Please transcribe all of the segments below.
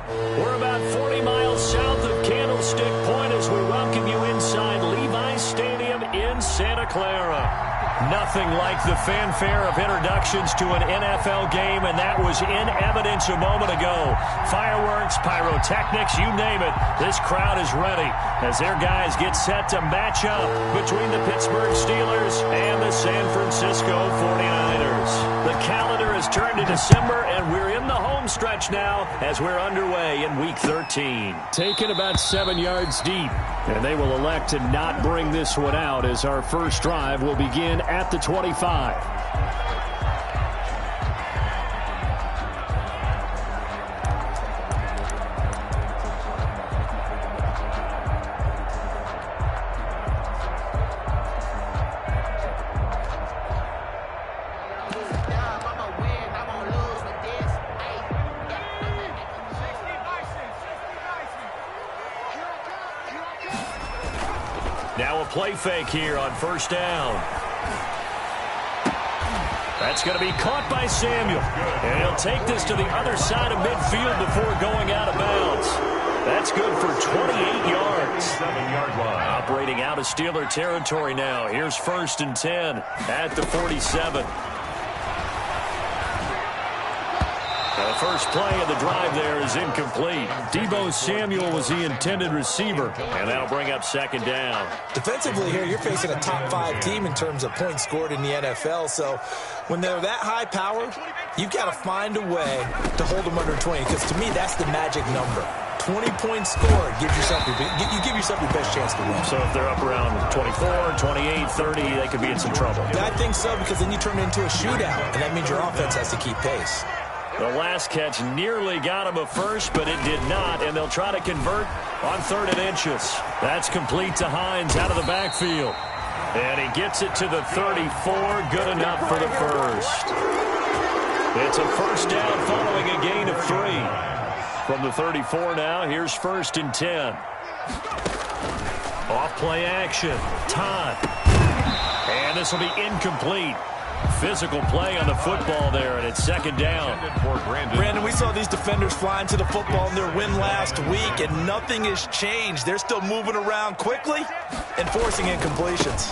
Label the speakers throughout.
Speaker 1: We're about 40 miles south of Candlestick Point as we welcome you inside Levi's Stadium in Santa Clara. Nothing like the fanfare of introductions to an NFL game, and that was in evidence a moment ago. Fireworks, pyrotechnics, you name it. This crowd is ready as their guys get set to match up between the Pittsburgh Steelers and the San Francisco 49ers. The calendar has turned to December, and we're in the home stretch now as we're underway in Week 13. Taken about 7 yards deep, and they will elect to not bring this one out as our first drive will begin at the 25. Now a play fake here on first down. That's going to be caught by Samuel. And he'll take this to the other side of midfield before going out of bounds. That's good for 28 yards. 7-yard line. Operating out of Steeler territory now. Here's 1st and 10 at the 47. The first play of the drive there is incomplete. Deebo Samuel was the intended receiver, and that'll bring up 2nd down.
Speaker 2: Defensively here, you're facing a top 5 team in terms of points scored in the NFL, so when they're that high powered, you've got to find a way to hold them under 20, because to me, that's the magic number. 20 points scored gives yourself you give yourself your best chance to win.
Speaker 1: So if they're up around 24, 28, 30, they could be in some trouble.
Speaker 2: Yeah, I think so, because then you turn it into a shootout, and that means your offense has to keep pace.
Speaker 1: The last catch nearly got him a first, but it did not, and they'll try to convert on 3rd and inches. That's complete to Hines out of the backfield. And he gets it to the 34, good enough for the first. It's a first down following a gain of 3. From the 34 now, here's 1st and 10. Off play action. Todd. And this will be incomplete. Physical play on the football there, and it's 2nd down.
Speaker 2: Brandon, we saw these defenders flying to the football in their win last week, and nothing has changed. They're still moving around quickly and forcing incompletions.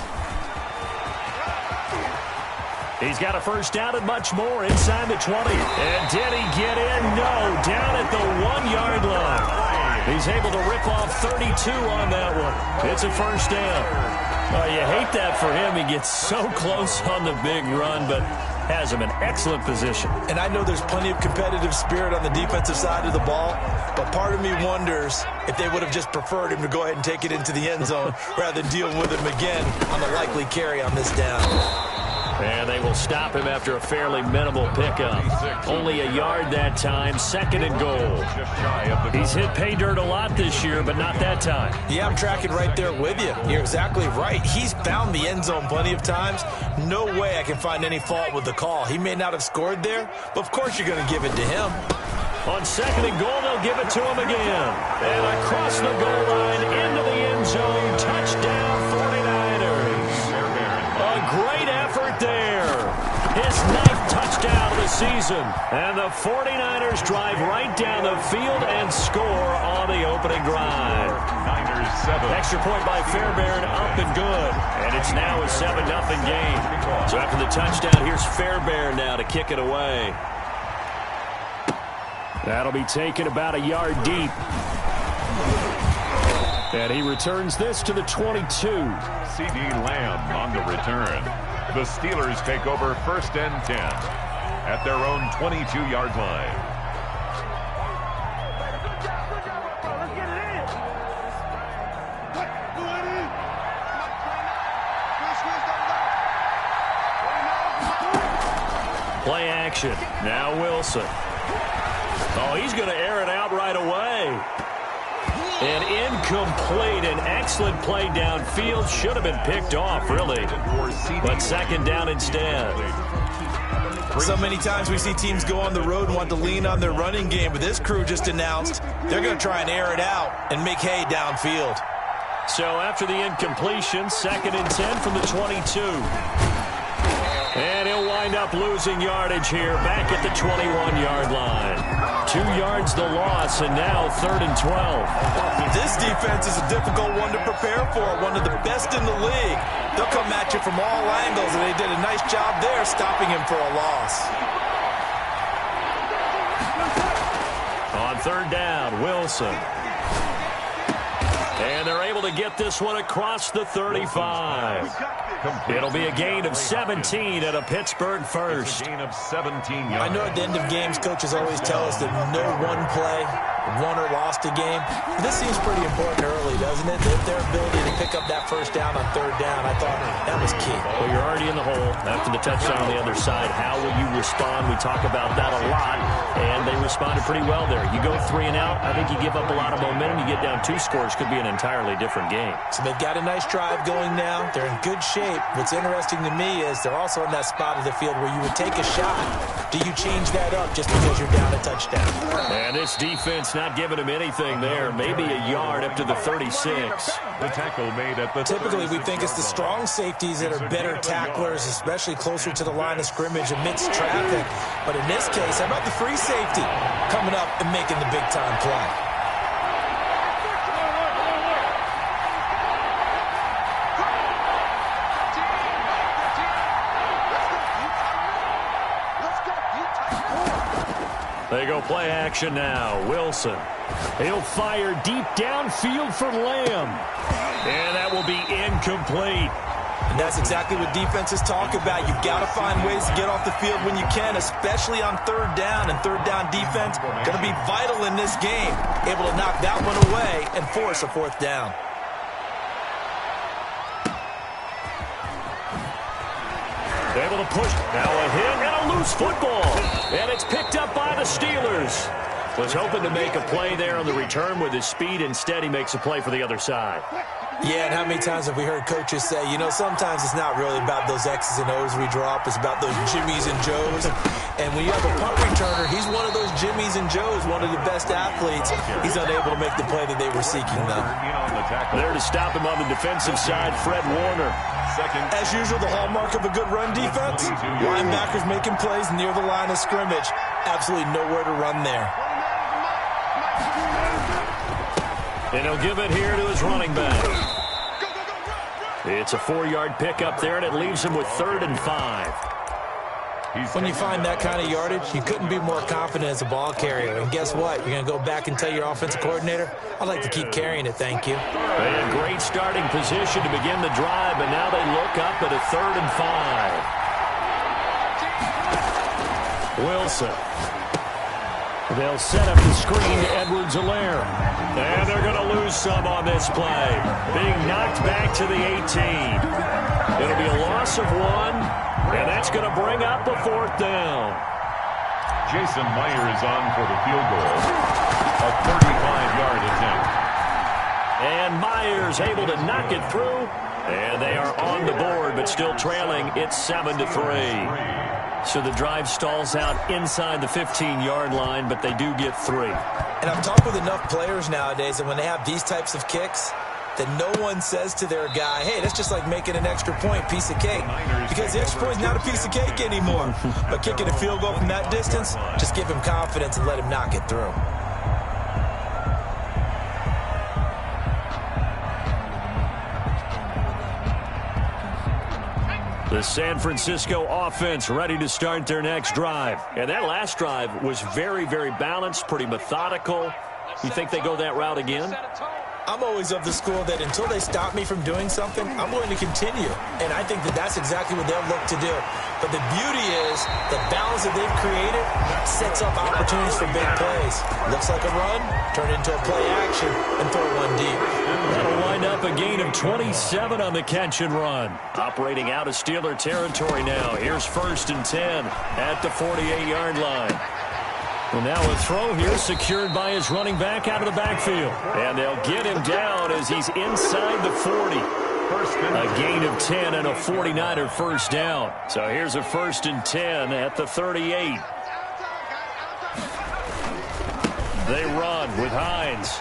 Speaker 1: He's got a first down and much more inside the 20. And did he get in? No, down at the 1-yard line. He's able to rip off 32 on that one. It's a first down. You hate that for him. He gets so close on the big run, but has him in excellent position.
Speaker 2: And I know there's plenty of competitive spirit on the defensive side of the ball, but part of me wonders if they would have just preferred him to go ahead and take it into the end zone rather than deal with him again on the likely carry on this down.
Speaker 1: And they will stop him after a fairly minimal pickup. Only a yard that time, 2nd and goal. He's hit pay dirt a lot this year, but not that time.
Speaker 2: Yeah, I'm tracking right there with you. You're exactly right. He's found the end zone plenty of times. No way I can find any fault with the call. He may not have scored there, but of course you're going to give it to him.
Speaker 1: On 2nd and goal, they'll give it to him again. And across the goal line, into the end zone, touchdown 49ers. A great effort there. His 9th touchdown of the season. And the 49ers drive right down the field and score on the opening drive. Niners 7. Extra point by Fairbairn, up and good. And it's now a 7-0 game. So after the touchdown, here's Fairbairn now to kick it away. That'll be taken about a yard deep. And he returns this to the 22.
Speaker 3: C.D. Lamb on the return. The Steelers take over 1st and 10 at their own 22-yard line.
Speaker 1: Play action. Now Wilson. Oh, he's going to air it out right away. And incomplete. An excellent play downfield. Should have been picked off, really. But 2nd down instead.
Speaker 2: So many times we see teams go on the road and want to lean on their running game, but this crew just announced they're going to try and air it out and make hay downfield.
Speaker 1: So after the incompletion, 2nd and 10 from the 22. And he'll wind up losing yardage here back at the 21-yard line. 2 yards the loss, and now 3rd and 12.
Speaker 2: This defense is a difficult one to prepare for, one of the best in the league. They'll come at you from all angles, and they did a nice job there stopping him for a loss.
Speaker 1: On 3rd down, Wilson. And they're able to get this one across the 35. It'll be a gain of 17 at a Pittsburgh first.
Speaker 3: Gain of 17 yards.
Speaker 2: I know at the end of games, coaches always tell us that no one play won or lost a game. This seems pretty important early, doesn't it? Their ability to pick up that first down on 3rd down, I thought that was key.
Speaker 1: Well, you're already in the hole after the touchdown on the other side. How will you respond? We talk about that a lot, and they responded pretty well there. You go 3 and out, I think you give up a lot of momentum. You get down 2 scores, could be an entirely different game.
Speaker 2: So they've got a nice drive going now. They're in good shape. What's interesting to me is they're also in that spot of the field where you would take a shot. Do you change that up just because you're down a touchdown?
Speaker 1: And this defense not giving him anything there. Maybe a yard up to the 36.
Speaker 3: The tackle made at the
Speaker 2: Typically, we think it's the strong safeties that are better tacklers, especially closer to the line of scrimmage amidst traffic. But in this case, how about the free safety coming up and making the big-time play?
Speaker 1: They go play action now. Wilson. He'll fire deep downfield for Lamb. And that will be incomplete.
Speaker 2: And that's exactly what defenses talk about. You've got to find ways to get off the field when you can, especially on 3rd down. And 3rd down defense going to be vital in this game. Able to knock that one away and force a 4th down.
Speaker 1: Able to push. Now a hit and a loose football. And it's picked up by the Steelers. Was hoping to make a play there on the return with his speed. Instead, he makes a play for the other side.
Speaker 2: Yeah, and how many times have we heard coaches say, you know, sometimes it's not really about those X's and O's we drop. It's about those Jimmies and Joes. And when you have a punt returner, he's one of those Jimmies and Joes, one of the best athletes. He's unable to make the play that they were seeking, though.
Speaker 1: There to stop him on the defensive side, Fred Warner.
Speaker 2: As usual, the hallmark of a good run defense, linebackers making plays near the line of scrimmage. Absolutely nowhere to run there.
Speaker 1: And he'll give it here to his running back. It's a 4-yard pickup there, and it leaves him with 3rd and 5.
Speaker 2: When you find that kind of yardage, you couldn't be more confident as a ball carrier. And guess what? You're going to go back and tell your offensive coordinator, I'd like to keep carrying it, thank you.
Speaker 1: They had great starting position to begin the drive, but now they look up at a 3rd and 5. Wilson. They'll set up the screen to Edwards-Helaire. And they're going to lose some on this play. Being knocked back to the 18. It'll be a loss of 1, and that's going to bring up a 4th down.
Speaker 3: Jason Meyer is on for the field goal. A 35-yard attempt.
Speaker 1: And Myers able to knock it through. And they are on the board, but still trailing. It's 7-3. So the drive stalls out inside the 15-yard line, but they do get 3.
Speaker 2: And I've talked with enough players nowadays that when they have these types of kicks, that no one says to their guy, hey, that's just like making an extra point, piece of cake. Because the extra point is not a piece of cake anymore. But kicking a field goal from that distance, just give him confidence and let him knock it through.
Speaker 1: The San Francisco offense ready to start their next drive. And that last drive was very, very balanced, pretty methodical. You think they go that route again?
Speaker 2: I'm always of the school that until they stop me from doing something, I'm going to continue. And I think that that's exactly what they'll look to do. But the beauty is the balance that they've created sets up opportunities for big plays. Looks like a run, turn it into a play action, and throw one deep.
Speaker 1: That'll wind up a gain of 27 on the catch and run. Operating out of Steeler territory now. Here's 1st and 10 at the 48-yard line. And now a throw here secured by his running back out of the backfield. And they'll get him down as he's inside the 40. A gain of 10 and a 49er first down. So here's a 1st and 10 at the 38. They run with Hines.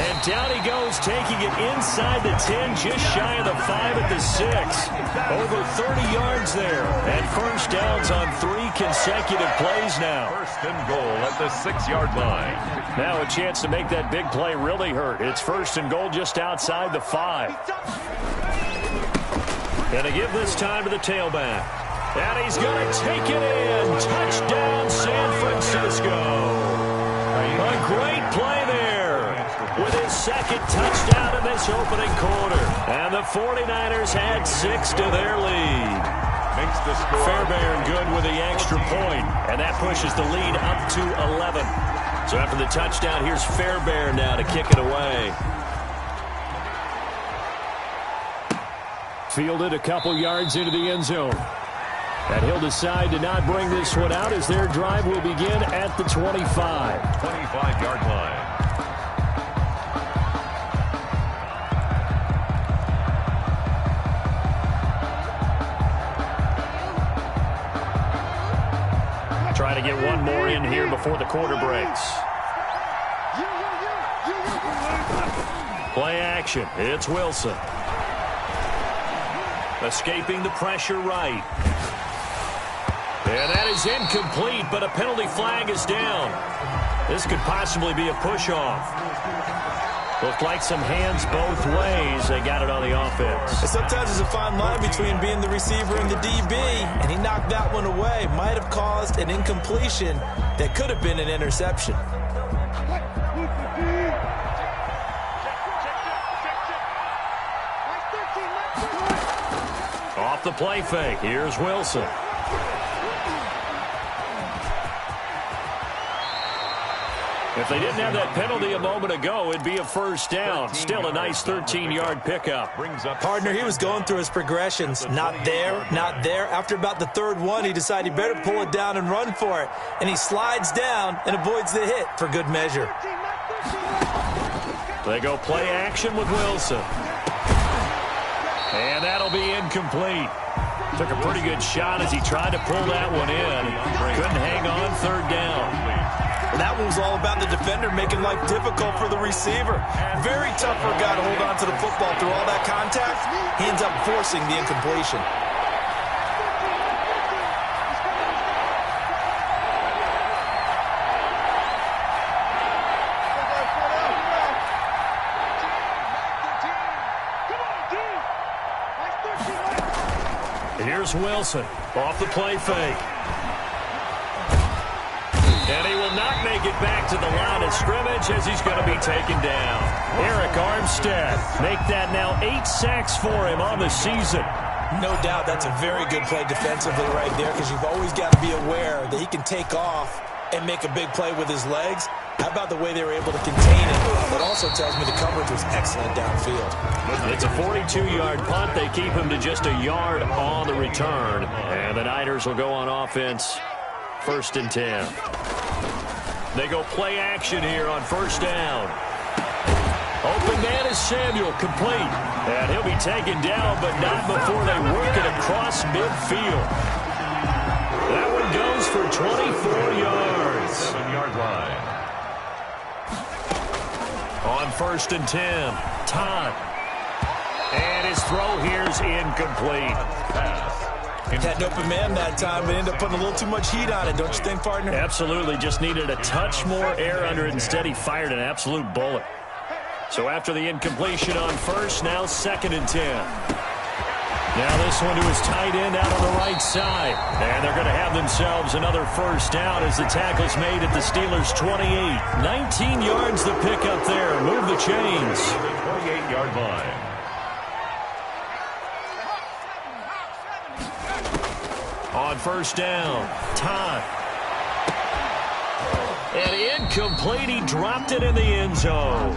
Speaker 1: And down he goes, taking it inside the 10, just shy of the 5 at the 6. Over 30 yards there. And first downs on 3 consecutive plays now.
Speaker 3: First and goal at the 6-yard line.
Speaker 1: Now a chance to make that big play really hurt. It's first and goal just outside the 5. Gonna give this time to the tailback. And he's gonna take it in. Touchdown, San Francisco. A great play there with his second touchdown in this opening quarter. And the 49ers had 6 to their lead.
Speaker 3: Makes the score.
Speaker 1: Fairbairn good with the extra point, and that pushes the lead up to 11. So after the touchdown, here's Fairbairn now to kick it away. Fielded a couple yards into the end zone. And he'll decide to not bring this one out as their drive will begin at the 25.
Speaker 3: 25-yard line.
Speaker 1: Try to get one more in here before the quarter breaks. Play action. It's Wilson. Escaping the pressure right. And that is incomplete, but a penalty flag is down. This could possibly be a push-off. Looked like some hands both ways. They got it on the offense.
Speaker 2: And sometimes there's a fine line between being the receiver and the DB, and he knocked that one away. Might have caused an incompletion that could have been an interception.
Speaker 1: Off the play fake. Here's Wilson. If they didn't have that penalty a moment ago, it'd be a first down. Still a nice 13-yard pickup.
Speaker 2: Partner, he was going through his progressions. Not there, not there. After about the third one, he decided he better pull it down and run for it. And he slides down and avoids the hit for good measure.
Speaker 1: They go play action with Wilson. And that'll be incomplete. Took a pretty good shot as he tried to pull that one in. Couldn't hang on third down.
Speaker 2: That one was all about the defender making life difficult for the receiver. Very tough for a guy to hold on to the football through all that contact. He ends up forcing the incompletion.
Speaker 1: Here's Wilson off the play fake. And he will not make it back to the line of scrimmage as he's going to be taken down. Arik Armstead, make that now 8 sacks for him on the season.
Speaker 2: No doubt that's a very good play defensively right there, because you've always got to be aware that he can take off and make a big play with his legs. How about the way they were able to contain it? That also tells me the coverage was excellent downfield.
Speaker 1: It's a 42-yard punt. They keep him to just a yard on the return. And the Niners will go on offense. First and 10. They go play action here on first down. Open man is Samuel, complete. And he'll be taken down, but not before they work it across midfield. That one goes for 24 yards.
Speaker 3: 7-yard line.
Speaker 1: On first and 10, Todd. And his throw here's incomplete.
Speaker 2: Had an open man that time, but ended up putting a little too much heat on it, don't you think, partner?
Speaker 1: Absolutely. Just needed a touch more air under it. Instead, he fired an absolute bullet. So after the incompletion on first, now second and 10. Now this one to his tight end out on the right side. And they're going to have themselves another first down as the tackle's made at the Steelers' 28. 19 yards the pickup there. Move the chains.
Speaker 3: 28-yard line.
Speaker 1: On first down, Todd. And incomplete. He dropped it in the end zone.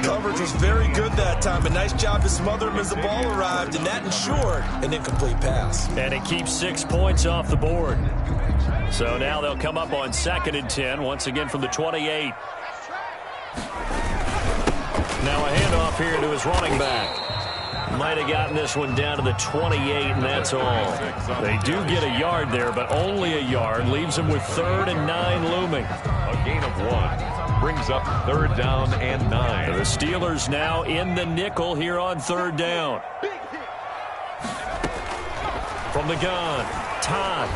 Speaker 2: Coverage was very good that time. A nice job to smother him as the ball arrived, and that ensured an incomplete pass.
Speaker 1: And it keeps 6 points off the board. So now they'll come up on second and 10, once again from the 28. Now a handoff here to his running back. Might have gotten this one down to the 28, and that's all. They do get a yard there, but only a yard. Leaves them with 3rd and 9 looming.
Speaker 3: A gain of 1 brings up 3rd down and 9.
Speaker 1: The Steelers now in the nickel here on 3rd down. From the gun, Todd.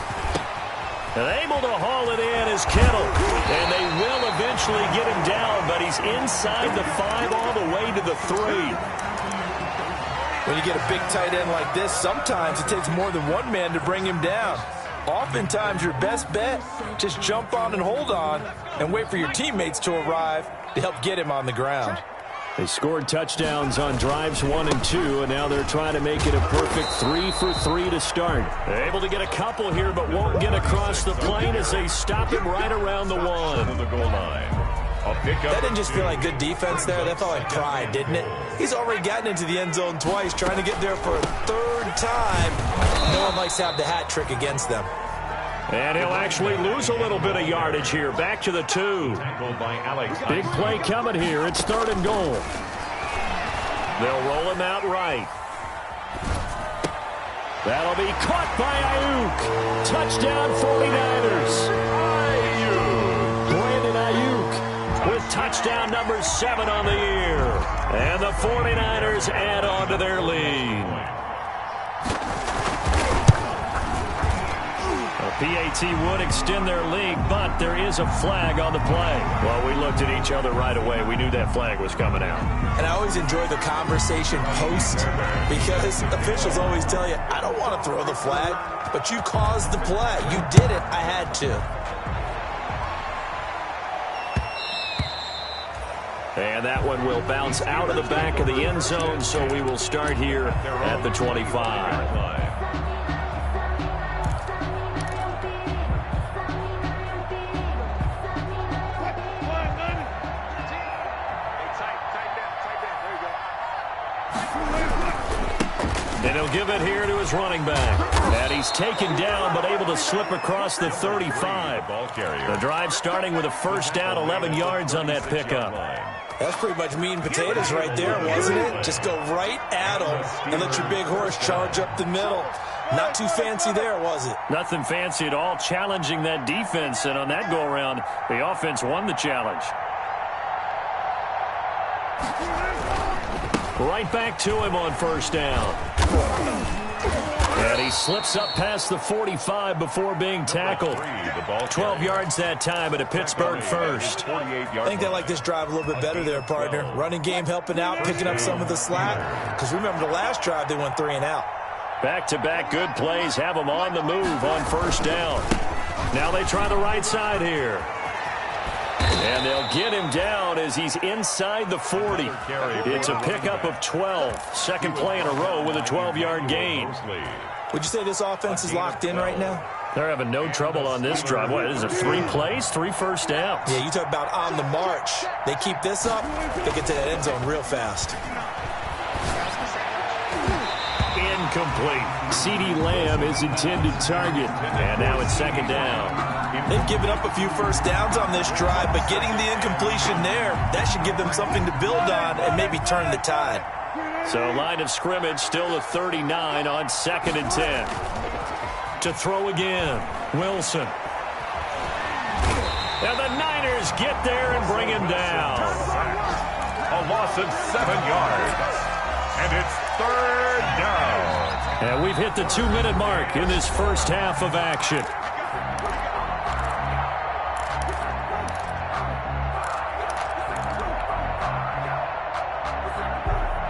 Speaker 1: And able to haul it in is Kittle. And they will eventually get him down, but he's inside the 5 all the way to the 3.
Speaker 2: When you get a big tight end like this, sometimes it takes more than one man to bring him down. Oftentimes, your best bet, just jump on and hold on and wait for your teammates to arrive to help get him on the ground.
Speaker 1: They scored touchdowns on drives 1 and 2, and now they're trying to make it a perfect 3 for 3 to start. They're able to get a couple here, but won't get across the plane as they stop him right around the 1.
Speaker 3: To the goal line.
Speaker 2: That didn't just feel like good defense there. That felt like pride, didn't it? He's already gotten into the end zone twice, trying to get there for a 3rd time. No one likes to have the hat trick against them.
Speaker 1: And he'll actually lose a little bit of yardage here. Back to the 2. Big play coming here. It's 3rd and goal. They'll roll him out right. That'll be caught by Ayuk. Touchdown 49ers. Brandon Ayuk with touchdown number 7 on the year. And the 49ers add on to their lead. PAT would extend their lead, but there is a flag on the play. Well, we looked at each other right away. We knew that flag was coming out.
Speaker 2: And I always enjoy the conversation post because officials always tell you, I don't want to throw the flag, but you caused the play. You did it. I had to.
Speaker 1: And that one will bounce out of the back of the end zone, so we will start here at the 25. And he'll give it here to his running back. And he's taken down, but able to slip across the 35. The drive starting with a 1st down, 11 yards on that pickup.
Speaker 2: That's pretty much meat and potatoes right there, wasn't it? Just go right at them and let your big horse charge up the middle. Not too fancy there, was it?
Speaker 1: Nothing fancy at all, challenging that defense. And on that go-around, the offense won the challenge. Right back to him on 1st down. And he slips up past the 45 before being tackled. 12 yards that time at a Pittsburgh 1st.
Speaker 2: I think they like this drive a little bit better there, partner. Running game helping out, picking up some of the slack. Because remember the last drive, they went 3 and out.
Speaker 1: Back-to-back good plays have them on the move on 1st down. Now they try the right side here. And they'll get him down as he's inside the 40. It's a pickup of 12. 2nd play in a row with a 12-yard gain.
Speaker 2: Would you say this offense is locked in right now?
Speaker 1: They're having no trouble on this drive. What is it, 3 plays, 3 first downs?
Speaker 2: Yeah, you talk about on the march. They keep this up, they get to that end zone real fast.
Speaker 1: Incomplete. CeeDee Lamb is intended target. And now it's 2nd down.
Speaker 2: They've given up a few first downs on this drive, but getting the incompletion there, that should give them something to build on and maybe turn the tide.
Speaker 1: So line of scrimmage still the 39 on 2nd and 10. To throw again, Wilson. And the Niners get there and bring him down.
Speaker 3: A loss of 7 yards. And it's 3rd down.
Speaker 1: And we've hit the 2-minute mark in this first half of action.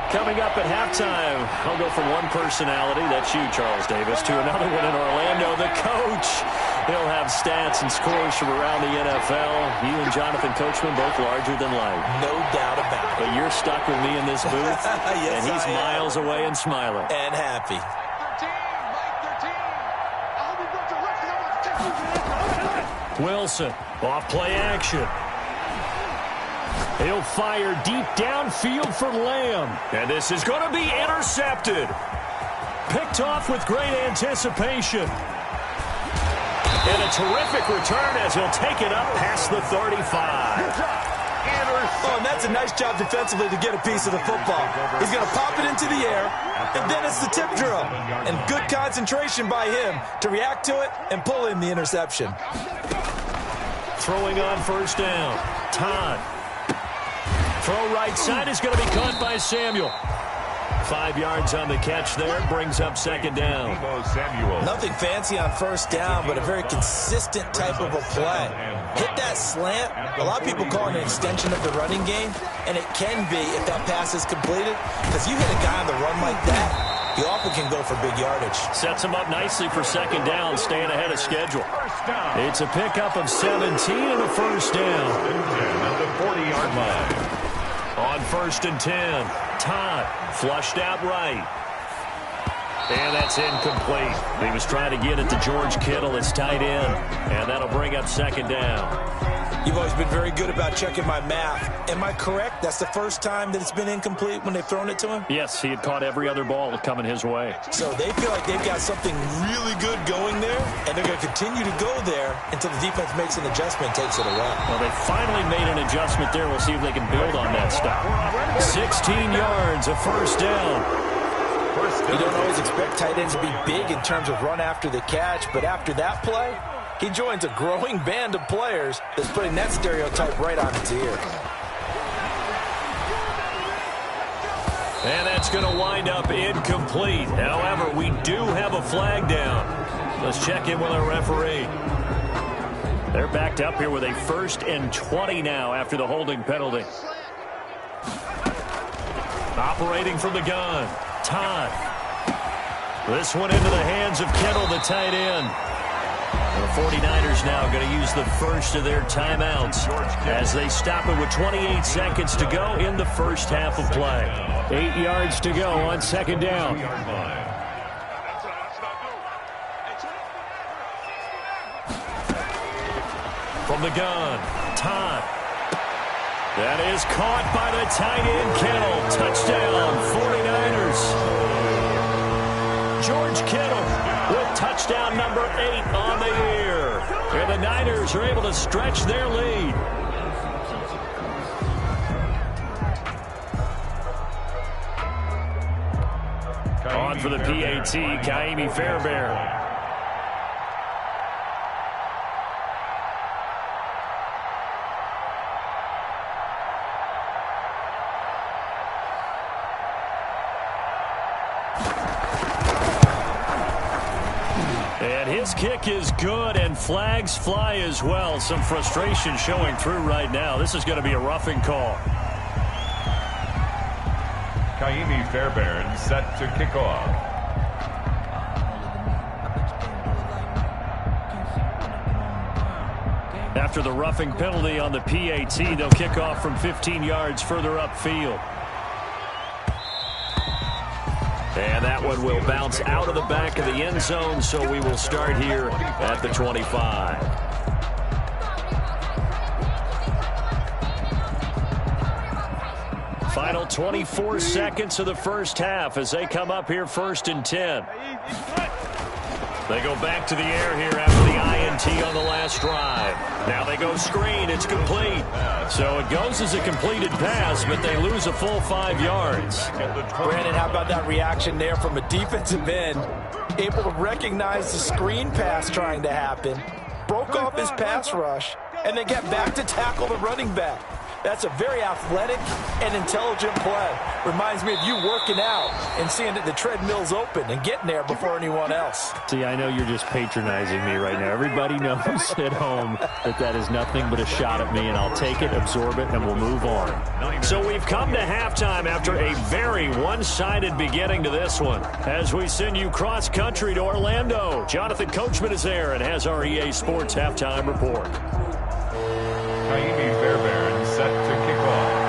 Speaker 1: Coming up at halftime, I'll go from one personality, that's you, Charles Davis, to another one in Orlando, the coach. He'll have stats and scores from around the NFL. You and Jonathan Coachman both larger than life.
Speaker 2: No doubt about it.
Speaker 1: But you're stuck with me in this booth,
Speaker 2: yes,
Speaker 1: and he's miles away and smiling.
Speaker 2: And happy.
Speaker 1: Wilson, off play action. He'll fire deep downfield for Lamb. And this is going to be intercepted. Picked off with great anticipation. And a terrific return as he'll take it up past the 35.
Speaker 2: Oh, and that's a nice job defensively to get a piece of the football. He's going to pop it into the air, and then it's the tip drill. And good concentration by him to react to it and pull in the interception.
Speaker 1: Throwing on first down. Todd. Throw right side is going to be caught by Samuel. 5 yards on the catch there. Brings up second down.
Speaker 2: Nothing fancy on first down, but a very consistent type of a play. Hit that slant. A lot of people call it an extension of the running game, and it can be if that pass is completed, because you hit a guy on the run like that, he often can go for big yardage. Sets him up nicely for second down, staying ahead of schedule. It's a pickup of 17 and a first down.
Speaker 3: At the 40-yard line.
Speaker 1: On first and 10, Todd flushed out right. And that's incomplete. He was trying to get it to George Kittle, his tight end, and that'll bring up second down.
Speaker 2: You've always been very good about checking my math. Am I correct? That's the first time that it's been incomplete when they've thrown it to him?
Speaker 1: Yes, he had caught every other ball coming his way.
Speaker 2: So they feel like they've got something really good going there, and they're going to continue to go there until the defense makes an adjustment and takes it away.
Speaker 1: Well, they finally made an adjustment there. We'll see if they can build on that stop. 16 yards, a first down.
Speaker 2: You don't always expect tight ends to be big in terms of run after the catch, but after that play, he joins a growing band of players that's putting that stereotype right on its ear.
Speaker 1: And that's going to wind up incomplete. However, we do have a flag down. Let's check in with our referee. They're backed up here with a 1st and 20 now after the holding penalty. Operating from the gun, Todd. This one into the hands of Kittle, the tight end. The 49ers now going to use the first of their timeouts as they stop it with 28 seconds to go in the first half of play. 8 yards to go on second down. From the gun, Todd. That is caught by the tight end, Kittle. Touchdown, 49ers. George Kittle with touchdown number 8 on the year. And the Niners are able to stretch their lead. On for the PAT, Ka'imi Fairbairn. And his kick is good, and flags fly as well. Some frustration showing through right now. This is going to be a roughing call.
Speaker 3: Ka'imi Fairbairn set to kick off.
Speaker 1: After the roughing penalty on the PAT, they'll kick off from 15 yards further upfield. And that one will bounce out of the back of the end zone, so we will start here at the 25. Final 24 seconds of the first half as they come up here 1st and 10. They go back to the air here after the INT on the last drive. Now they go screen. It's complete. So it goes as a completed pass, but they lose a full 5 yards.
Speaker 2: Brandon, how about that reaction there from a defensive end? Able to recognize the screen pass trying to happen, broke off his pass rush, and then get back to tackle the running back. That's a very athletic and intelligent play. Reminds me of you working out and seeing that the treadmill's open and getting there before anyone else.
Speaker 1: See, I know you're just patronizing me right now. Everybody knows at home that is nothing but a shot at me, and I'll take it, absorb it, and we'll move on. So we've come to halftime after a very one-sided beginning to this one. As we send you cross-country to Orlando, Jonathan Coachman is there and has our EA Sports Halftime Report.
Speaker 3: Ka'imi Fairbairn set to kick off.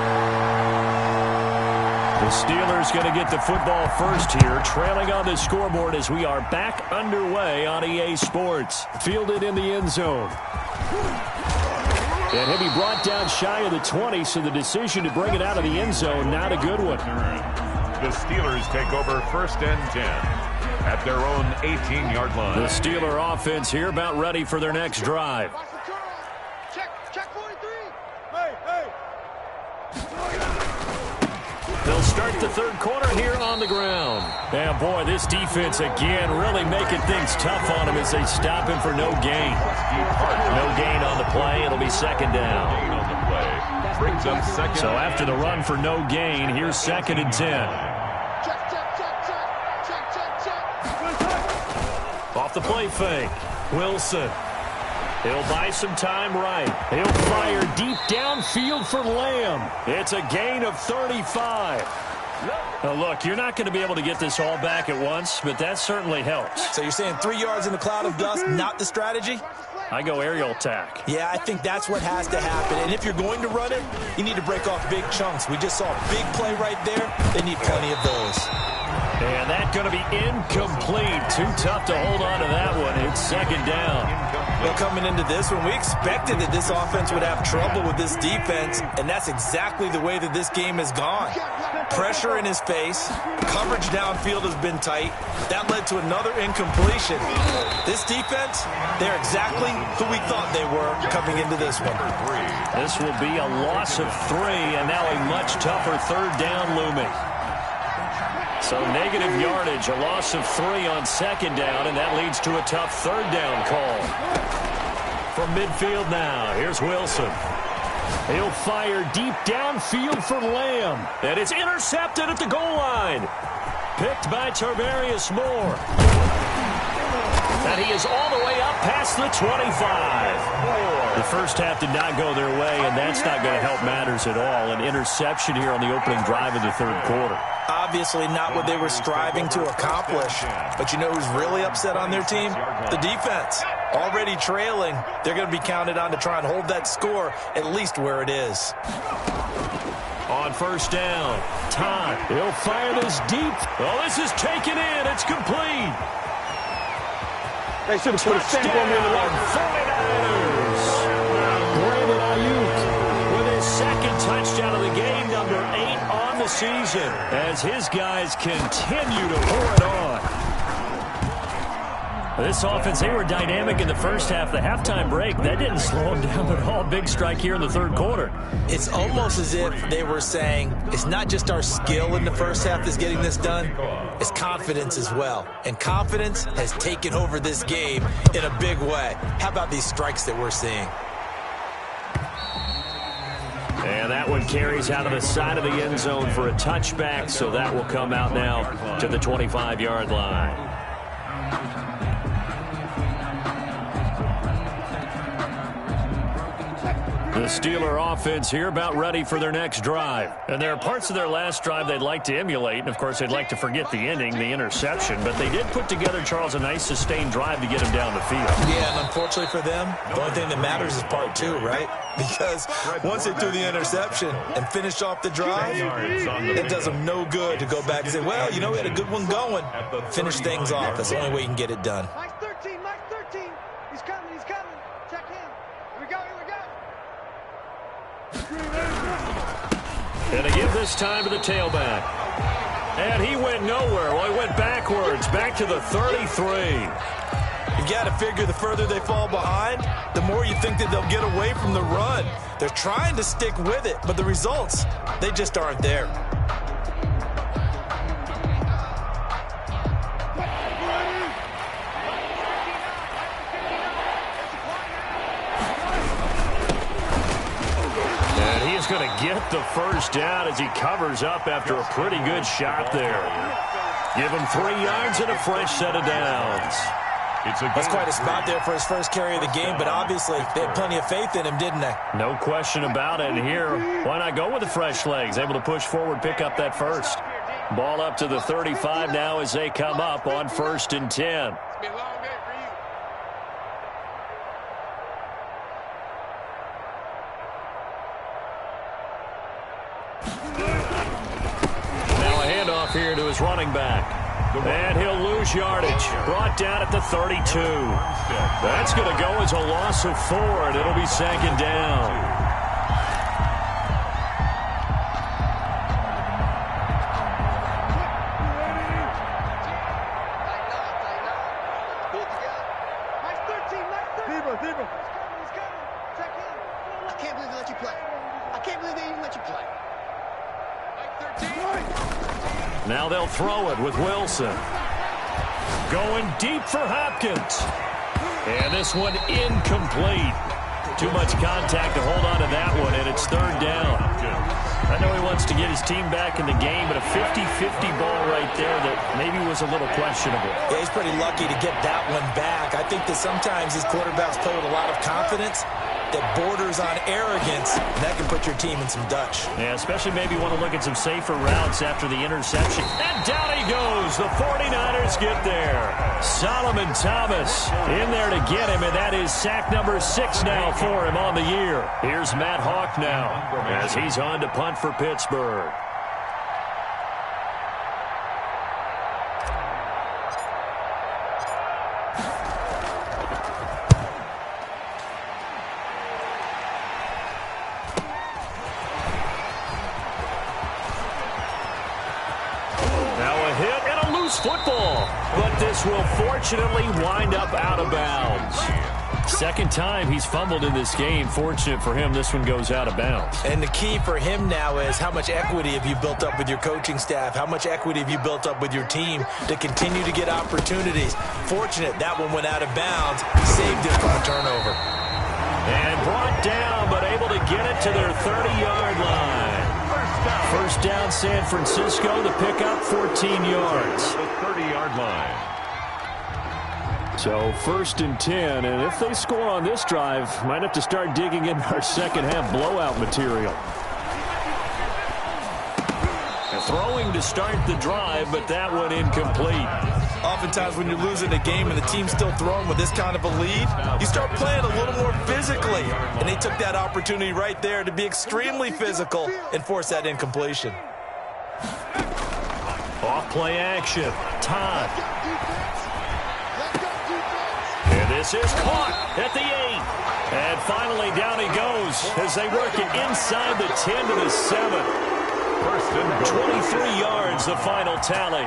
Speaker 1: The Steelers going to get the football first here, trailing on the scoreboard as we are back underway on EA Sports. Fielded in the end zone. And he'll be brought down shy of the 20, so the decision to bring it out of the end zone, not a good one.
Speaker 3: The Steelers take over 1st and 10 at their own 18-yard line.
Speaker 1: The Steeler offense here about ready for their next drive. They'll start the third quarter here on the ground. And boy, this defense again really making things tough on him as they stop him for no gain. No gain on the play. It'll be second down. So after the run for no gain, here's 2nd and 10. Off the play fake. Wilson. He'll buy some time right. He'll fire deep downfield for Lamb. It's a gain of 35. Now, look, you're not going to be able to get this all back at once, but that certainly helps.
Speaker 2: So you're saying 3 yards in the cloud of dust, not the strategy?
Speaker 1: I go aerial attack.
Speaker 2: Yeah, I think that's what has to happen. And if you're going to run it, you need to break off big chunks. We just saw a big play right there. They need plenty of those.
Speaker 1: And that's going to be incomplete. Too tough to hold on to that one. It's second down.
Speaker 2: Well, coming into this one, we expected that this offense would have trouble with this defense, and that's exactly the way that this game has gone. Pressure in his face. Coverage downfield has been tight. That led to another incompletion. This defense, they're exactly who we thought they were coming into this one.
Speaker 1: This will be a loss of 3, and now a much tougher third down looming. So negative yardage, a loss of 3 on second down, and that leads to a tough third down call. From midfield now, here's Wilson. He'll fire deep downfield for Lamb, and it's intercepted at the goal line. Picked by Tarvarius Moore. And he is all the way up past the 25. The first half did not go their way, and that's not going to help matters at all. An interception here on the opening drive of the third quarter.
Speaker 2: Obviously not what they were striving to accomplish. But you know who's really upset on their team? The defense. Already trailing. They're going to be counted on to try and hold that score at least where it is.
Speaker 1: On first down, Todd. He'll fire this deep. Oh, this is taken in. It's complete.
Speaker 4: They should have put a stamp on me in the line.
Speaker 1: 49ers. Brandon Ayuk with his second touchdown of the game, number 8 on the season, as his guys continue to pour it on. This offense, they were dynamic in the first half. The halftime break, that didn't slow them down at all. Big strike here in the third quarter.
Speaker 2: It's almost as if they were saying, it's not just our skill in the first half that's getting this done, it's confidence as well. And confidence has taken over this game in a big way. How about these strikes that we're seeing?
Speaker 1: And that one carries out of the side of the end zone for a touchback, so that will come out now to the 25-yard line. The Steeler offense here about ready for their next drive. And there are parts of their last drive they'd like to emulate. And, of course, they'd like to forget the ending, the interception. But they did put together, Charles, a nice sustained drive to get him down the field.
Speaker 2: Yeah, and unfortunately for them, the only thing that matters is part 2, right? Because once they threw the interception and finished off the drive, it does them no good to go back and say, well, you know, we had a good one going. Finish things off. That's the only way you can get it done.
Speaker 4: Mike 13, Mike 13. He's coming, he's coming. Check him. Here we go, here we go.
Speaker 1: And to give this time to the tailback. And he went nowhere. Well, he went backwards, back to the 33.
Speaker 2: You got to figure the further they fall behind, the more you think that they'll get away from the run. They're trying to stick with it, but the results, they just aren't there.
Speaker 1: Going to get the first down as he covers up after a pretty good shot there. Give him 3 yards and a fresh set of downs.
Speaker 2: That's quite a spot there for his first carry of the game, but obviously they had plenty of faith in him, didn't they?
Speaker 1: No question about it. And here, why not go with the fresh legs? Able to push forward, pick up that first. Ball up to the 35 now as they come up on 1st and 10. Here to his running back. And he'll lose yardage. Brought down at the 32. That's going to go as a loss of 4, and it'll be second down.
Speaker 4: I can't believe they let you play. I can't believe they even let you play.
Speaker 1: Now they'll throw it with Wilson. Going deep for Hopkins. And this one incomplete. Too much contact to hold on to that one, and it's third down. I know he wants to get his team back in the game, but a 50-50 ball right there that maybe was a little questionable.
Speaker 2: Yeah, he's pretty lucky to get that one back. I think that sometimes these quarterbacks play with a lot of confidence that borders on arrogance. That can put your team in some Dutch.
Speaker 1: Yeah, especially maybe want to look at some safer routes after the interception. And down he goes. The 49ers get there. Solomon Thomas in there to get him, and that is sack number 6 now for him on the year. Here's Matt Hawk now as he's on to punt for Pittsburgh. Football, but this will fortunately wind up out of bounds. Second time he's fumbled in this game. Fortunate for him, this one goes out of bounds.
Speaker 2: And the key for him now is how much equity have you built up with your coaching staff? How much equity have you built up with your team to continue to get opportunities? Fortunate that one went out of bounds, saved him from a turnover.
Speaker 1: And brought down, but able to get it to their 30-yard line. First down, San Francisco. The pickup, 14 yards.
Speaker 3: The 30-yard line.
Speaker 1: So first and 10, and if they score on this drive, might have to start digging in our second-half blowout material. And throwing to start the drive, but that one incomplete.
Speaker 2: Oftentimes when you're losing a game and the team's still throwing with this kind of a lead, you start playing a little more physically. And they took that opportunity right there to be extremely physical and force that incompletion.
Speaker 1: Off play action. Todd. And this is caught at the 8. And finally down he goes as they work it inside the 10 to the 7.
Speaker 3: First and
Speaker 1: 23 yards, the final tally.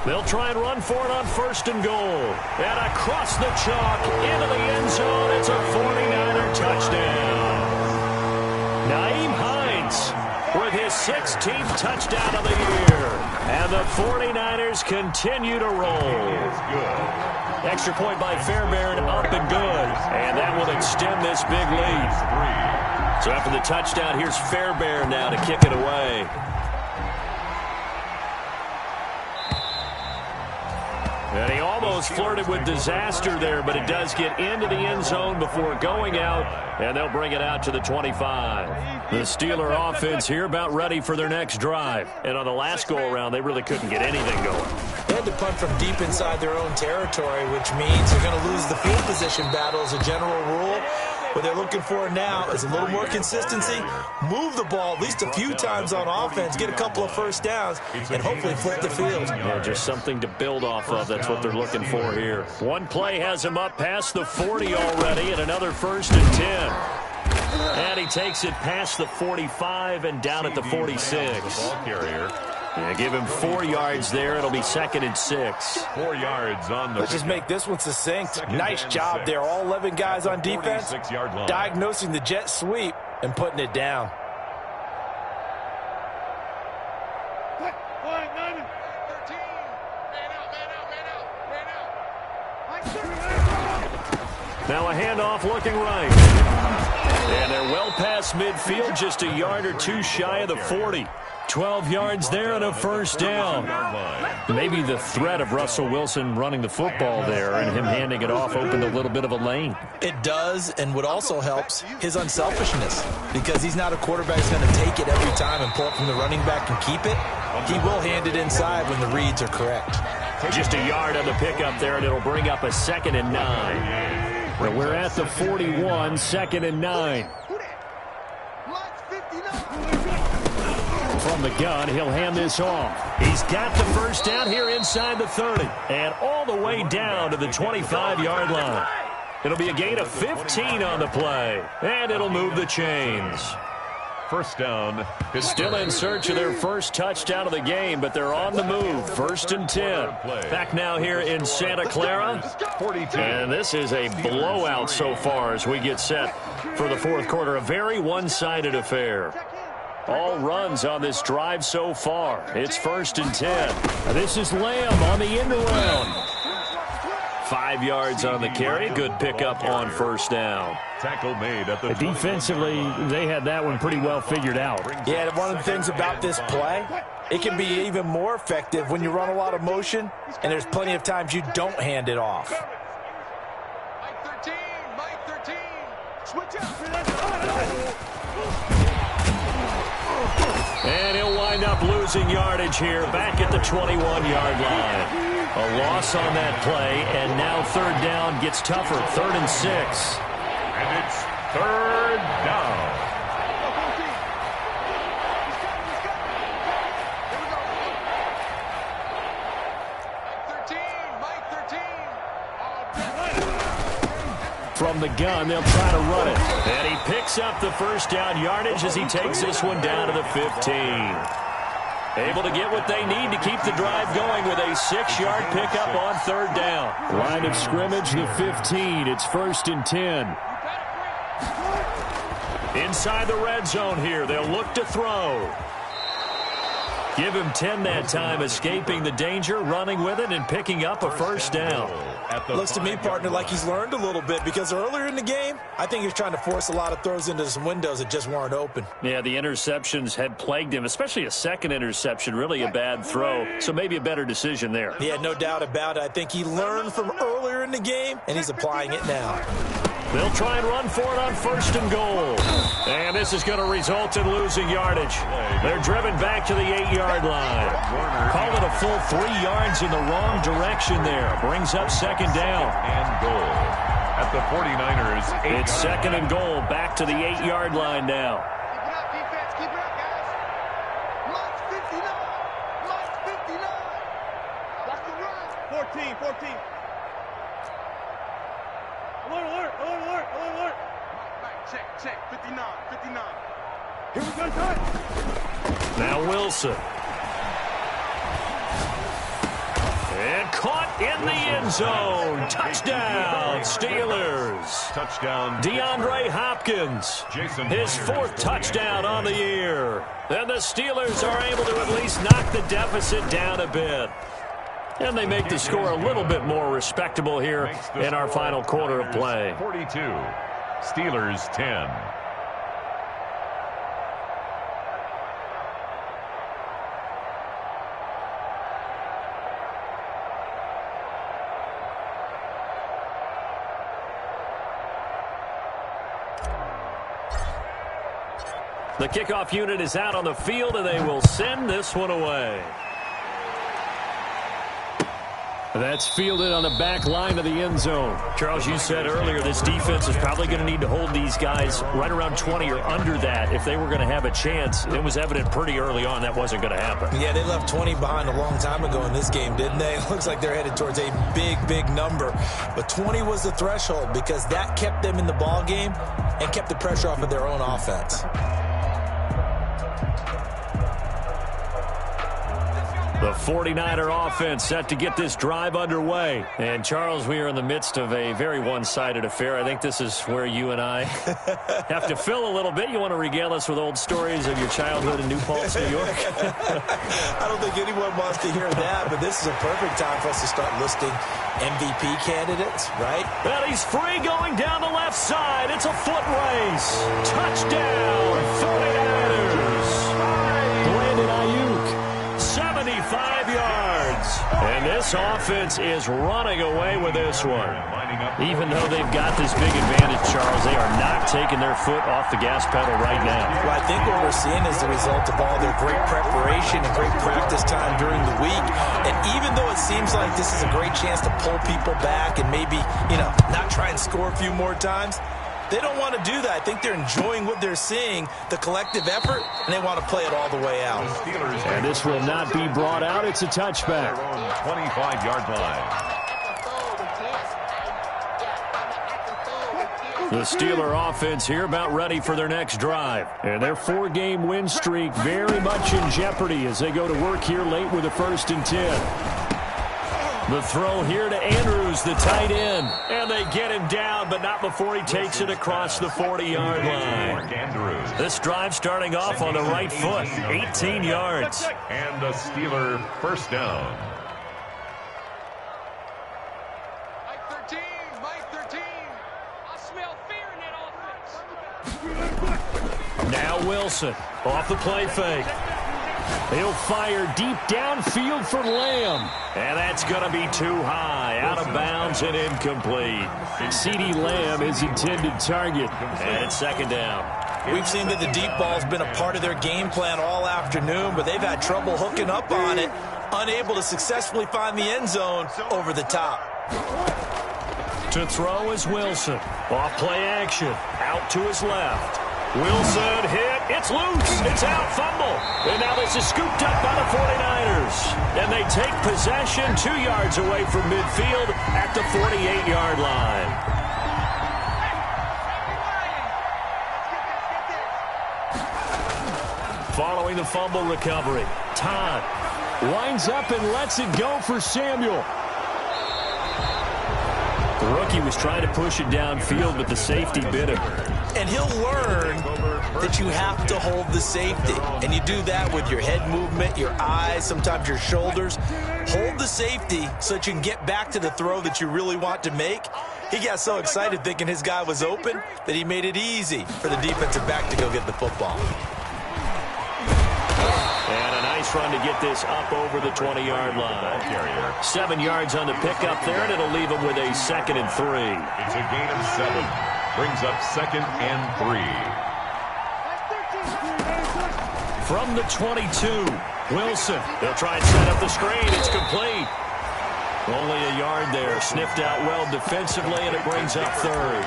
Speaker 1: They'll try and run for it on first and goal. And across the chalk into the end zone. It's a 49er touchdown. Nyheim Hines with his 16th touchdown of the year. And the 49ers continue to roll. Extra point by Fairbairn, up and good. And that will extend this big lead. So after the touchdown, here's Fairbairn now to kick it away. And he almost flirted with disaster there, but it does get into the end zone before going out, and they'll bring it out to the 25. The Steeler offense here about ready for their next drive. And on the last go-around, they really couldn't get anything going.
Speaker 2: They had to punt from deep inside their own territory, which means they're going to lose the field position battle as a general rule. What they're looking for now is a little more consistency, move the ball at least a few times on offense, get a couple of first downs, and hopefully flip the field.
Speaker 1: Yeah, just something to build off of. That's what they're looking for here. One play has him up past the 40 already, and another first and 10. And he takes it past the 45 and down at the 46.
Speaker 3: Ball carrier.
Speaker 2: Yeah, give him 4 yards there. It'll be 2nd and 6.
Speaker 3: 4 yards on the
Speaker 2: Let's just make this one succinct. Nice job there. All 11 guys on defense diagnosing the jet sweep and putting it down.
Speaker 1: Now a handoff looking right. And they're well past midfield, just a yard or two shy of the 40. 12 yards there and a first down. Maybe the threat of Russell Wilson running the football there and him handing it off opened a little bit of a lane.
Speaker 2: It does, and what also helps, his unselfishness. Because he's not a quarterback who's going to take it every time and pull it from the running back and keep it. He will hand it inside when the reads are correct.
Speaker 1: Just a yard on the pickup there, and it'll bring up a 2nd and 9. But we're at the 41, 2nd and 9. From the gun, he'll hand this off. He's got the first down here inside the 30. And all the way down to the 25-yard line. It'll be a gain of 15 on the play. And it'll move the chains.
Speaker 3: First down.
Speaker 1: Still in search of their first touchdown of the game, but they're on the move. 1st and 10. Back now here in Santa Clara.
Speaker 3: 42.
Speaker 1: And this is a blowout so far as we get set for the fourth quarter. A very one-sided affair. All runs on this drive so far. It's 1st and 10. This is Lamb on the end around. 5 yards on the carry. Good pickup on first down.
Speaker 3: Tackle made at the
Speaker 5: Defensively, they had that one pretty well figured out.
Speaker 2: Yeah, one of the things about this play, it can be even more effective when you run a lot of motion, and there's plenty of times you don't hand it off.
Speaker 4: Mike 13. Switch up.
Speaker 1: And he'll wind up losing yardage here back at the 21-yard line. A loss on that play, and now 3rd down gets tougher. 3rd and 6.
Speaker 3: And it's 3rd down.
Speaker 4: Mike 13.
Speaker 1: From the gun, they'll try to run it. And he picks up the first down yardage as he takes this one down to the 15. Able to get what they need to keep the drive going with a 6-yard pickup on 3rd down.
Speaker 5: Line of scrimmage, the 15. It's 1st and 10.
Speaker 1: Inside the red zone here. They'll look to throw. Give him 10 that time, escaping the danger, running with it, and picking up a first down.
Speaker 2: Looks to me, partner, like he's learned a little bit, because earlier in the game, I think he was trying to force a lot of throws into some windows that just weren't open.
Speaker 1: Yeah, the interceptions had plagued him, especially a second interception, really a bad throw, so maybe a better decision there.
Speaker 2: Yeah, no doubt about it. I think he learned from earlier in the game, and he's applying it now.
Speaker 1: They'll try and run for it on 1st and goal. And this is going to result in losing yardage. They're driven back to the 8-yard line. Call it a full 3 yards in the wrong direction there. Brings up 2nd down.
Speaker 3: And goal at the 49ers.
Speaker 1: It's 2nd and goal, back to the 8-yard line now.
Speaker 4: Keep it up, defense. Keep it up, guys. Mike 59. Mike 59. Watch the run. 14. Alert. Check. 59. Here we go, time.
Speaker 1: Now Wilson. And caught in the end zone. Touchdown, Steelers.
Speaker 3: Touchdown.
Speaker 1: DeAndre Hopkins. His 4th touchdown on the year. And the Steelers are able to at least knock the deficit down a bit. And they make the score a little bit more respectable here in our final quarter of play.
Speaker 3: 42. Steelers 10.
Speaker 1: The kickoff unit is out on the field, and they will send this one away.
Speaker 5: That's fielded on the back line of the end zone.
Speaker 1: Charles, you said earlier this defense is probably going to need to hold these guys right around 20 or under that if they were going to have a chance. It was evident pretty early on that wasn't going to happen.
Speaker 2: Yeah, they left 20 behind a long time ago in this game, didn't they? It looks like they're headed towards a big number. But 20 was the threshold because that kept them in the ball game and kept the pressure off of their own offense.
Speaker 1: The 49er offense set to get this drive underway. And, Charles, we are in the midst of a very one-sided affair. I think this is where you and I have to fill a little bit. You want to regale us with old stories of your childhood in New Paltz, New York?
Speaker 2: I don't think anyone wants to hear that, but this is a perfect time for us to start listing MVP candidates, right?
Speaker 1: Well, he's free going down the left side. It's a foot race. Touchdown, 49ers. Brandon Ayuk. 75 yards. And this offense is running away with this one. Even though they've got this big advantage, Charles, they are not taking their foot off the gas pedal right now.
Speaker 2: Well, I think what we're seeing is the result of all their great preparation and great practice time during the week. And even though it seems like this is a great chance to pull people back and maybe, not try and score a few more times, they don't want to do that. I think they're enjoying what they're seeing, the collective effort, and they want to play it all the way out.
Speaker 5: And this will not be brought out. It's a touchback.
Speaker 3: 25-yard line.
Speaker 1: The Steeler offense here about ready for their next drive. And their 4-game win streak very much in jeopardy as they go to work here late with a 1st and 10. The throw here to Andrews, the tight end. And they get him down, but not before he takes it across the 40-yard line. This drive starting off on the right foot, 18 yards.
Speaker 3: And the Steeler first down.
Speaker 1: Now Wilson off the play fake. He'll fire deep downfield for Lamb. And that's going to be too high. Out of bounds and incomplete. CeeDee Lamb is intended target. And it's 2nd down.
Speaker 2: We've seen that the deep ball's been a part of their game plan all afternoon, but they've had trouble hooking up on it, unable to successfully find the end zone over the top.
Speaker 1: To throw is Wilson. Off play action. Out to his left. Wilson hit. It's loose. It's out. Fumble. And now this is scooped up by the 49ers. And they take possession 2 yards away from midfield at the 48-yard line. Following the fumble recovery, Todd winds up and lets it go for Samuel. The rookie was trying to push it downfield, but the safety bit him.
Speaker 2: And he'll learn that you have to hold the safety. And you do that with your head movement, your eyes, sometimes your shoulders. Hold the safety so that you can get back to the throw that you really want to make. He got so excited thinking his guy was open that he made it easy for the defensive back to go get the football.
Speaker 1: And a nice run to get this up over the 20-yard line. 7 yards on the pickup there, and it'll leave him with a 2nd and 3.
Speaker 3: It's a gain of 7. Brings up 2nd and 3.
Speaker 1: From the 22, Wilson. They'll try and set up the screen. It's complete. Only a yard there. Sniffed out well defensively, and it brings up 3rd.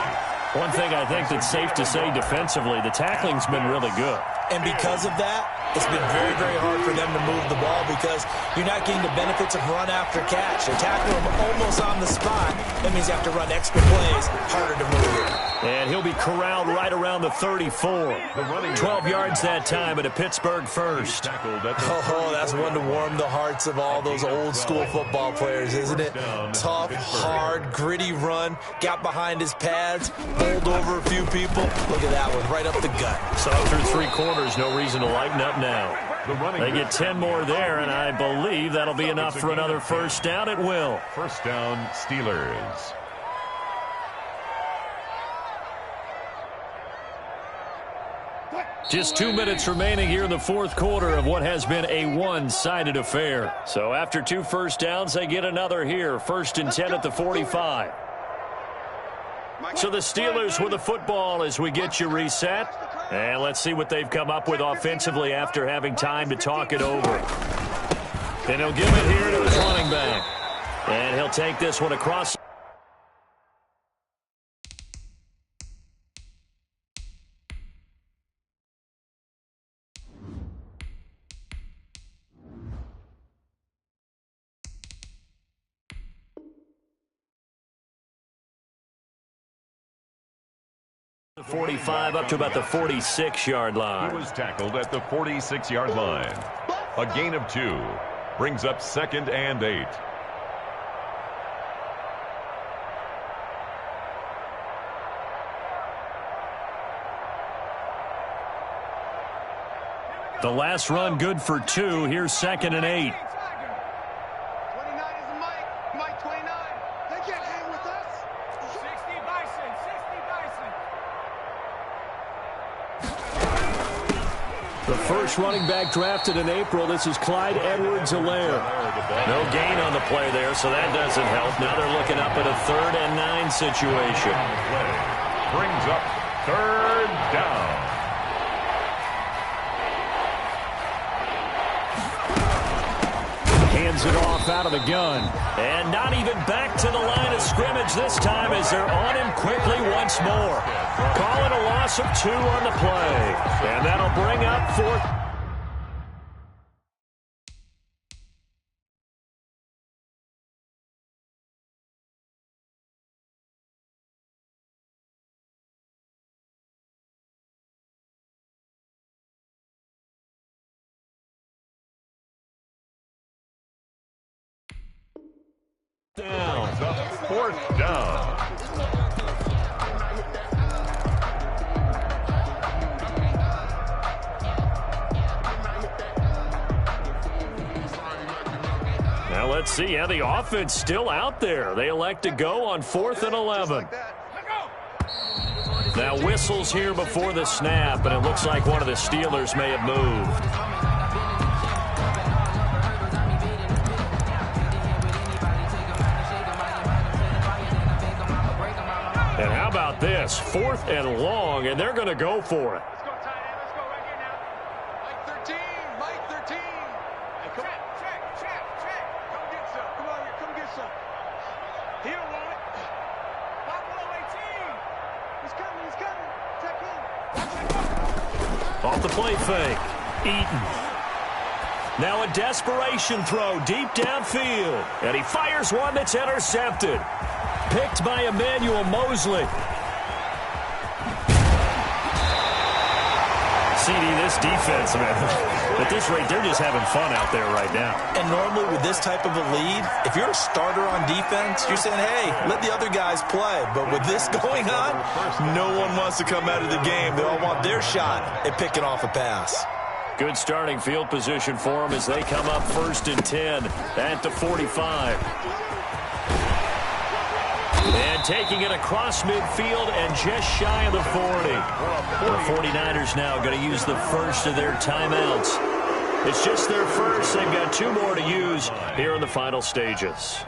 Speaker 1: One thing I think that's safe to say defensively, the tackling's been really good.
Speaker 2: And because of that, it's been very, very hard for them to move the ball because you're not getting the benefits of run after catch. They're tackling them almost on the spot. That means you have to run extra plays, harder to move it.
Speaker 1: And he'll be corralled right around the 34. 12 yards that time at a Pittsburgh first.
Speaker 2: Oh, that's one to warm the hearts of all those old school football players, isn't it? Tough, hard, gritty run. Got behind his pads, bowled over a few people. Look at that one, right up the gut.
Speaker 1: So through 3 quarters, no reason to lighten up now. They get 10 more there, and I believe that'll be enough for another first down. It will.
Speaker 3: First down, Steelers.
Speaker 1: Just 2 minutes remaining here in the 4th quarter of what has been a one-sided affair. So after 2 first downs, they get another here. 1st and 10 at the 45. So the Steelers with the football as we get you reset. And let's see what they've come up with offensively after having time to talk it over. And he'll give it here to his running back. And he'll take this one across. The 45 up to about the 46-yard line.
Speaker 3: He was tackled at the 46-yard line. A gain of 2. Brings up 2nd and 8.
Speaker 1: The last run good for 2. Here's 2nd and 8.
Speaker 4: 29 is Mike 29. They can't hang with us. 60 Bison, 60 Bison.
Speaker 1: The first running back drafted in April. This is Clyde Edwards-Helaire. No gain on the play there, so that doesn't help. Now they're looking up at a 3rd and 9 situation.
Speaker 3: Brings up 3rd down.
Speaker 1: Hands it off out of the gun. And not even back to the line of scrimmage this time as they're on him quickly once more. Calling a loss of 2 on the play. And that'll bring up 4th.
Speaker 3: brings up 4th down.
Speaker 5: Now let's see how the offense still out there. They elect to go on 4th and 11. Now whistles here before the snap, and it looks like one of the Steelers may have moved. And how about this? 4th and long, and they're going to go for it.
Speaker 4: Let's go, tight end. Let's go right here now. Mike 13. Mike 13. Hey, come on. Check. Come get some. Come on here. Come get some. He don't want it. Buffalo 18. He's coming. Check in.
Speaker 5: Off the play fake. Eaton. Now a desperation throw deep downfield. And he fires one that's intercepted. Picked by Emmanuel Mosley. CD, this defense, man, at this rate, they're just having fun out there right now.
Speaker 2: And normally with this type of a lead, if you're a starter on defense, you're saying, hey, let the other guys play. But with this going on, no one wants to come out of the game. They all want their shot at picking off a pass.
Speaker 5: Good starting field position for them as they come up 1st and 10 at the 45. And taking it across midfield and just shy of the 40. The 49ers now going to use the first of their timeouts. It's just their first. They've got 2 more to use here in the final stages.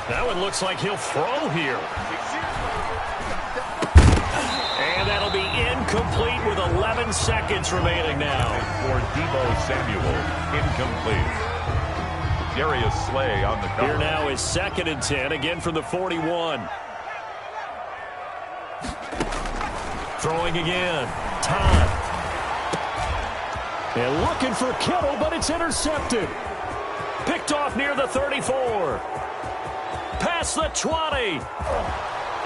Speaker 5: That one looks like he'll throw here. And that'll be incomplete with 11 seconds remaining now.
Speaker 3: For Deebo Samuel, incomplete. Darius Slay on the cover.
Speaker 5: Here now is 2nd and 10, again from the 41. Throwing again. Todd. And looking for Kittle, but it's intercepted. Picked off near the 34. Past the 20.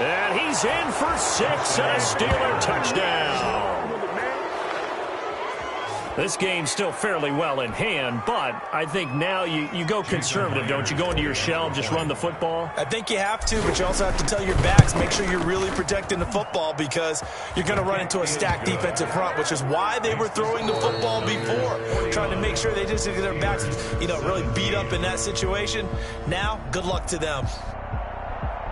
Speaker 5: And he's in for 6 and a Steeler touchdown. This game's still fairly well in hand, but I think now you go conservative, don't you? Go into your shell, just run the football?
Speaker 2: I think you have to, but you also have to tell your backs, make sure you're really protecting the football because you're going to run into a stacked defensive front, which is why they were throwing the football before, trying to make sure they just get their backs, really beat up in that situation. Now, good luck to them.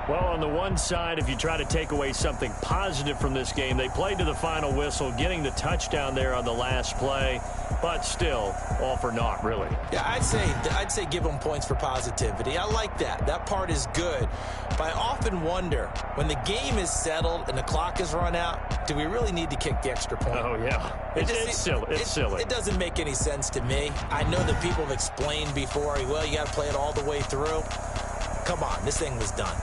Speaker 5: Well, on the one side, if you try to take away something positive from this game, they played to the final whistle, getting the touchdown there on the last play, but still, all for naught, really.
Speaker 2: Yeah, I'd say give them points for positivity. I like that. That part is good. But I often wonder, when the game is settled and the clock is run out, do we really need to kick the extra point?
Speaker 5: Oh, yeah. It's silly. It's silly.
Speaker 2: It doesn't make any sense to me. I know that people have explained before, well, you got to play it all the way through. Come on, this thing was done.